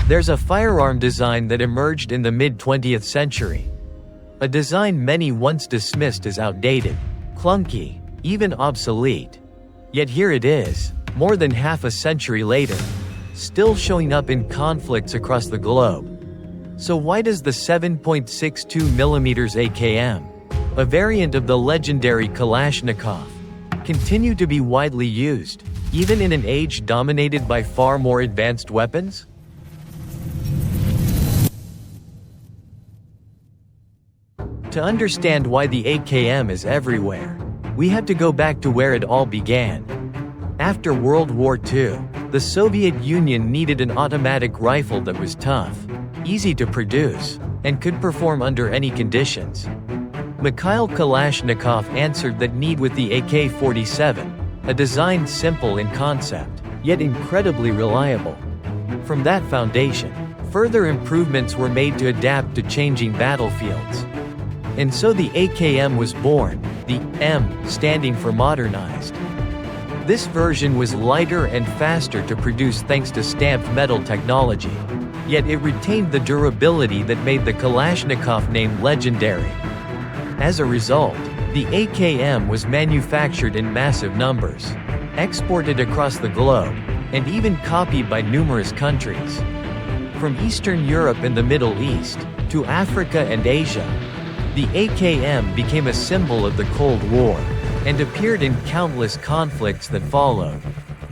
There's a firearm design that emerged in the mid-20th century. A design many once dismissed as outdated, clunky, even obsolete. Yet here it is, more than half a century later, still showing up in conflicts across the globe. So why does the 7.62mm AKM, a variant of the legendary Kalashnikov, continue to be widely used, even in an age dominated by far more advanced weapons? To understand why the AKM is everywhere, we have to go back to where it all began. After World War II, the Soviet Union needed an automatic rifle that was tough, easy to produce, and could perform under any conditions. Mikhail Kalashnikov answered that need with the AK-47, a design simple in concept, yet incredibly reliable. From that foundation, further improvements were made to adapt to changing battlefields. And so the AKM was born, the M standing for modernized. This version was lighter and faster to produce thanks to stamped metal technology. Yet it retained the durability that made the Kalashnikov name legendary. As a result, the AKM was manufactured in massive numbers, exported across the globe, and even copied by numerous countries. From Eastern Europe and the Middle East, to Africa and Asia, the AKM became a symbol of the Cold War, and appeared in countless conflicts that followed.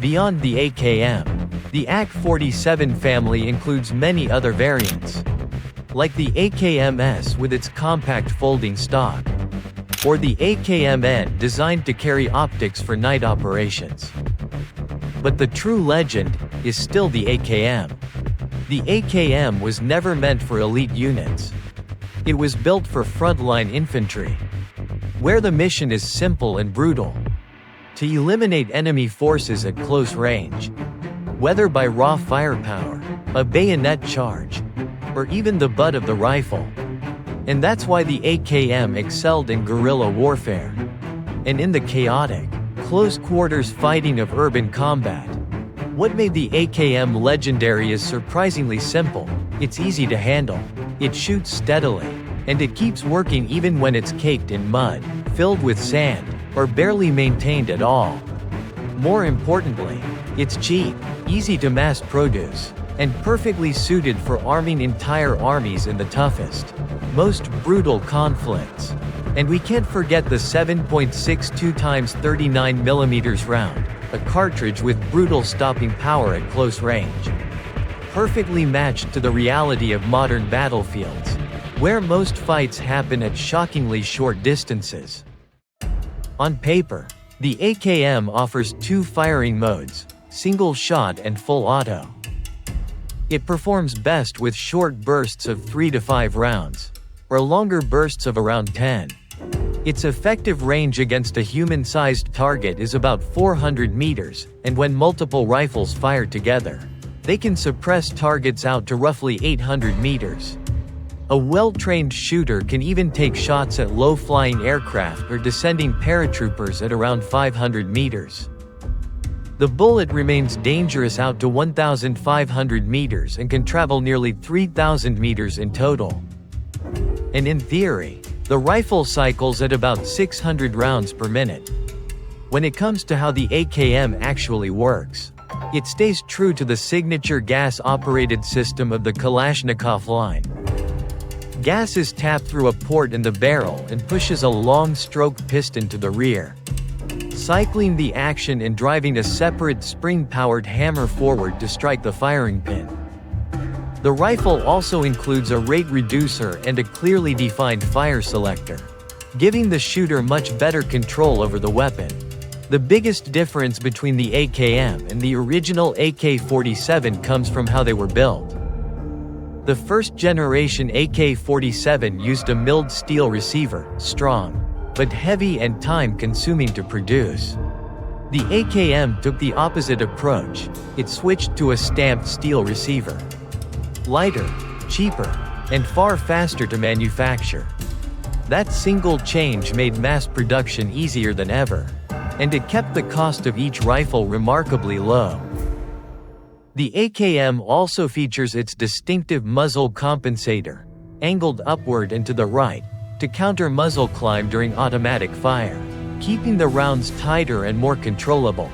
Beyond the AKM, the AK-47 family includes many other variants, like the AKM-S with its compact folding stock, or the AKM-N designed to carry optics for night operations. But the true legend is still the AKM. The AKM was never meant for elite units. It was built for frontline infantry, where the mission is simple and brutal: to eliminate enemy forces at close range, whether by raw firepower, a bayonet charge, or even the butt of the rifle. And that's why the AKM excelled in guerrilla warfare, and in the chaotic, close-quarters fighting of urban combat. What made the AKM legendary is surprisingly simple: it's easy to handle, it shoots steadily, and it keeps working even when it's caked in mud, filled with sand, or barely maintained at all. More importantly, it's cheap, easy to mass produce, and perfectly suited for arming entire armies in the toughest, most brutal conflicts. And we can't forget the 7.62x39mm round, a cartridge with brutal stopping power at close range. Perfectly matched to the reality of modern battlefields, where most fights happen at shockingly short distances. On paper, the AKM offers two firing modes, single shot and full auto. It performs best with short bursts of 3 to 5 rounds, or longer bursts of around 10. Its effective range against a human-sized target is about 400 meters, and when multiple rifles fire together, they can suppress targets out to roughly 800 meters. A well-trained shooter can even take shots at low-flying aircraft or descending paratroopers at around 500 meters. The bullet remains dangerous out to 1,500 meters and can travel nearly 3,000 meters in total. And in theory, the rifle cycles at about 600 rounds per minute. When it comes to how the AKM actually works, it stays true to the signature gas-operated system of the Kalashnikov line. Gas is tapped through a port in the barrel and pushes a long-stroke piston to the rear, cycling the action and driving a separate spring-powered hammer forward to strike the firing pin. The rifle also includes a rate reducer and a clearly defined fire selector, giving the shooter much better control over the weapon. The biggest difference between the AKM and the original AK-47 comes from how they were built. The first-generation AK-47 used a milled steel receiver, strong, but heavy and time-consuming to produce. The AKM took the opposite approach. It switched to a stamped steel receiver. Lighter, cheaper, and far faster to manufacture. That single change made mass production easier than ever, and it kept the cost of each rifle remarkably low. The AKM also features its distinctive muzzle compensator, angled upward and to the right, to counter muzzle climb during automatic fire, keeping the rounds tighter and more controllable.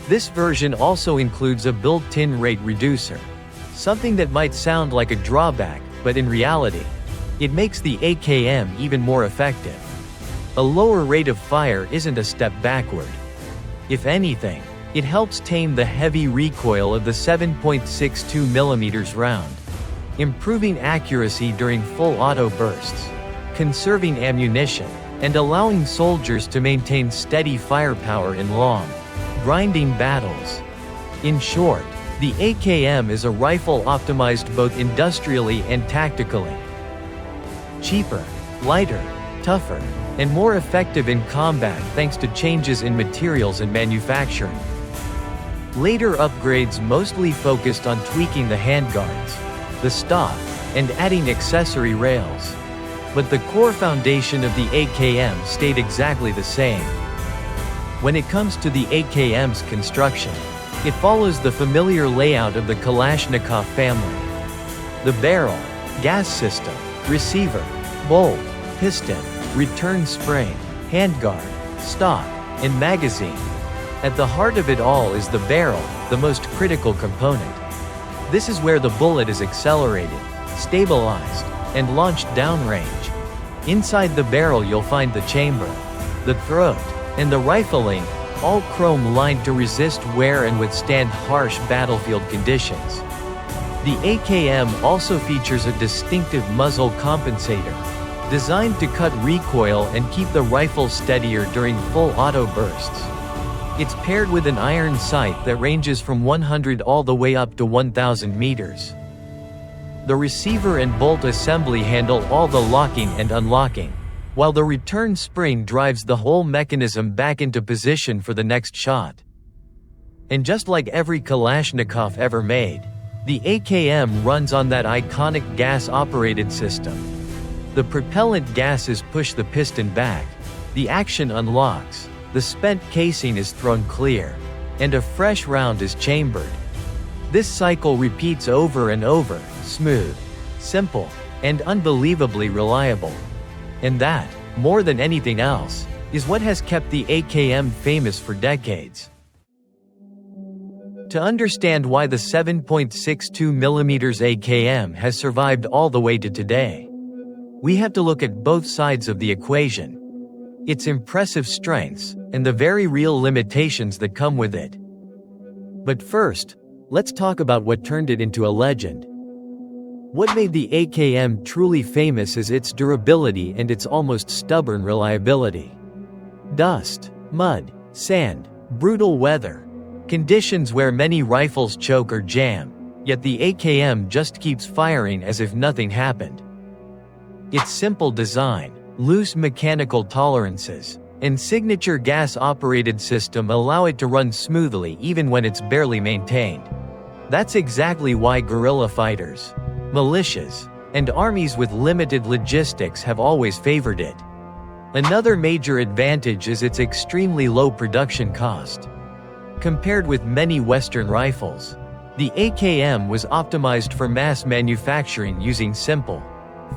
This version also includes a built-in rate reducer, something that might sound like a drawback, but in reality, it makes the AKM even more effective. A lower rate of fire isn't a step backward. If anything, it helps tame the heavy recoil of the 7.62mm round, improving accuracy during full auto bursts, conserving ammunition, and allowing soldiers to maintain steady firepower in long, grinding battles. In short, the AKM is a rifle optimized both industrially and tactically. Cheaper, lighter, tougher, and more effective in combat thanks to changes in materials and manufacturing. Later upgrades mostly focused on tweaking the handguards, the stock, and adding accessory rails. But the core foundation of the AKM stayed exactly the same. When it comes to the AKM's construction, it follows the familiar layout of the Kalashnikov family. The barrel, gas system, receiver, bolt, piston, return spring, handguard, stock, and magazine. At the heart of it all is the barrel, the most critical component. This is where the bullet is accelerated, stabilized, and launched downrange. Inside the barrel you'll find the chamber, the throat, and the rifling, all chrome-lined to resist wear and withstand harsh battlefield conditions. The AKM also features a distinctive muzzle compensator, designed to cut recoil and keep the rifle steadier during full auto bursts. It's paired with an iron sight that ranges from 100 all the way up to 1,000 meters. The receiver and bolt assembly handle all the locking and unlocking, while the return spring drives the whole mechanism back into position for the next shot. And just like every Kalashnikov ever made, the AKM runs on that iconic gas-operated system. The propellant gases push the piston back, the action unlocks, the spent casing is thrown clear, and a fresh round is chambered. This cycle repeats over and over, smooth, simple, and unbelievably reliable. And that, more than anything else, is what has kept the AKM famous for decades. To understand why the 7.62mm AKM has survived all the way to today, we have to look at both sides of the equation, its impressive strengths, and the very real limitations that come with it. But first, let's talk about what turned it into a legend. What made the AKM truly famous is its durability and its almost stubborn reliability. Dust, mud, sand, brutal weather, conditions where many rifles choke or jam, yet the AKM just keeps firing as if nothing happened. Its simple design, loose mechanical tolerances, and signature gas-operated system allow it to run smoothly even when it's barely maintained. That's exactly why guerrilla fighters, militias, and armies with limited logistics have always favored it. Another major advantage is its extremely low production cost. Compared with many Western rifles, the AKM was optimized for mass manufacturing using simple,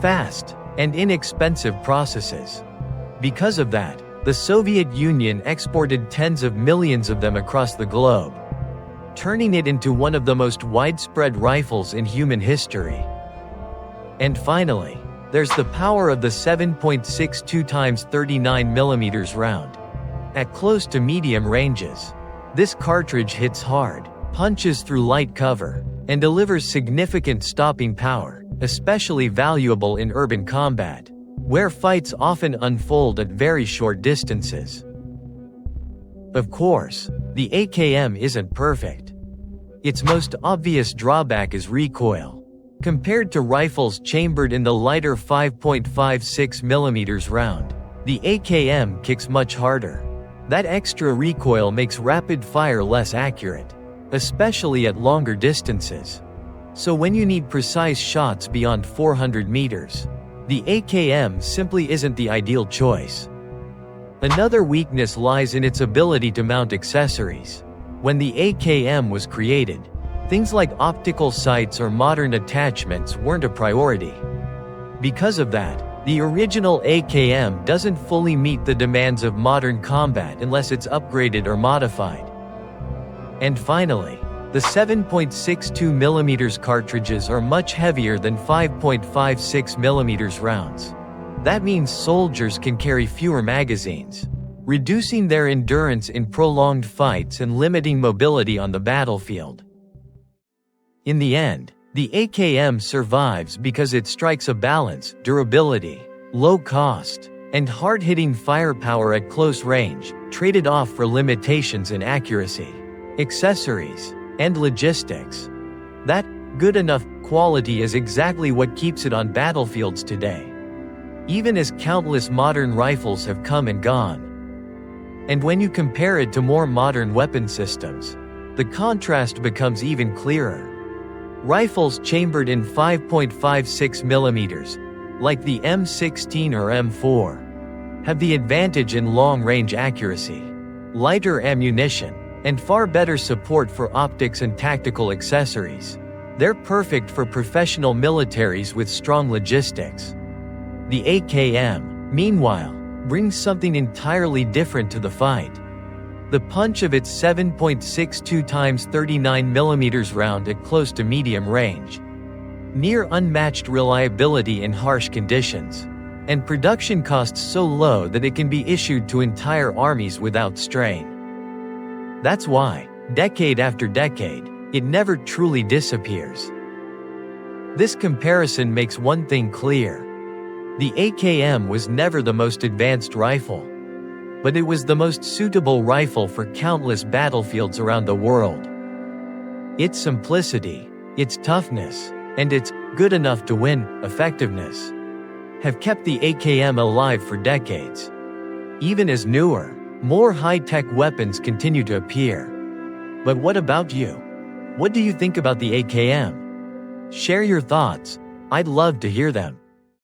fast, and inexpensive processes. Because of that, the Soviet Union exported tens of millions of them across the globe, turning it into one of the most widespread rifles in human history. And finally, there's the power of the 7.62x39mm round. At close to medium ranges, this cartridge hits hard, punches through light cover, and delivers significant stopping power, especially valuable in urban combat, where fights often unfold at very short distances. Of course, the AKM isn't perfect. Its most obvious drawback is recoil. Compared to rifles chambered in the lighter 5.56mm round, the AKM kicks much harder. That extra recoil makes rapid fire less accurate, especially at longer distances. So when you need precise shots beyond 400 meters, the AKM simply isn't the ideal choice. Another weakness lies in its ability to mount accessories. When the AKM was created, Things like optical sights or modern attachments weren't a priority. Because of that, the original AKM doesn't fully meet the demands of modern combat unless it's upgraded or modified. And finally, the 7.62mm cartridges are much heavier than 5.56mm rounds. That means soldiers can carry fewer magazines, reducing their endurance in prolonged fights and limiting mobility on the battlefield. In the end, the AKM survives because it strikes a balance: durability, low cost, and hard-hitting firepower at close range, traded off for limitations in accuracy, accessories, and logistics. That good enough quality is exactly what keeps it on battlefields today, even as countless modern rifles have come and gone. And when you compare it to more modern weapon systems, the contrast becomes even clearer. Rifles chambered in 5.56mm, like the M16 or M4, have the advantage in long-range accuracy, lighter ammunition, and far better support for optics and tactical accessories. They're perfect for professional militaries with strong logistics. The AKM, meanwhile, brings something entirely different to the fight. The punch of its 7.62x39mm round at close to medium range. Near unmatched reliability in harsh conditions. And production costs so low that it can be issued to entire armies without strain. That's why, decade after decade, it never truly disappears. This comparison makes one thing clear. The AKM was never the most advanced rifle, but it was the most suitable rifle for countless battlefields around the world. Its simplicity, its toughness, and its good enough to win effectiveness have kept the AKM alive for decades. Even as newer, more high-tech weapons continue to appear. But what about you? What do you think about the AKM? Share your thoughts. I'd love to hear them.